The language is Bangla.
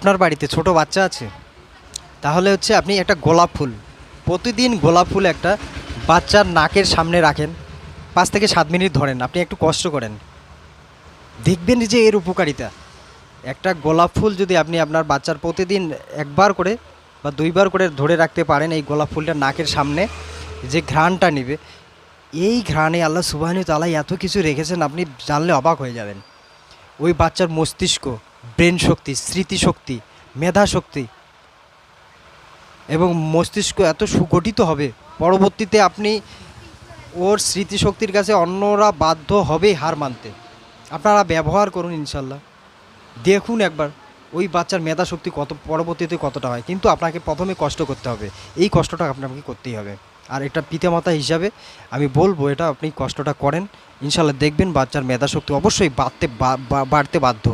আপনার বাড়িতে ছোট বাচ্চা আছে, তাহলে হচ্ছে আপনি একটা গোলাপ ফুল, প্রতিদিন গোলাপ ফুল একটা বাচ্চার নাকের সামনে রাখেন, 5 থেকে 7 মিনিট ধরেন, আপনি একটু কষ্ট করেন, দেখবেন যে এর উপকারিতা। একটা গোলাপ ফুল যদি আপনি আপনার বাচ্চার প্রতিদিন একবার করে বা 2বার করে ধরে রাখতে পারেন, এই গোলাপ ফুলটা নাকের সামনে, যে ঘ্রাণটা নেবে, এই ঘ্রাণে আল্লাহ সুবহানাহু ওয়া তাআলা এত কিছু রেখেছেন, আপনি জানলে অবাক হয়ে যাবেন। ওই বাচ্চার মস্তিষ্ক, ব্রেন শক্তি, স্মৃতিশক্তি, মেধা শক্তি এবং মস্তিষ্ক এত সুগঠিত হবে, পরবর্তীতে আপনি ওর স্মৃতিশক্তির কাছে অন্যরা বাধ্য হবে হার মানতে। আপনারা ব্যবহার করুন ইনশাল্লাহ, দেখুন একবার ওই বাচ্চার মেধা শক্তি কত পরবর্তীতে কতটা হয়। কিন্তু আপনাকে প্রথমে কষ্ট করতে হবে, এই কষ্টটা আপনাকে করতেই হবে। আর এটা পিতামাতা হিসাবে আমি বলবো, এটা আপনি কষ্টটা করেন, ইনশাল্লাহ দেখবেন বাচ্চার মেধা শক্তি অবশ্যই বাড়তে বাড়তে বাধ্য।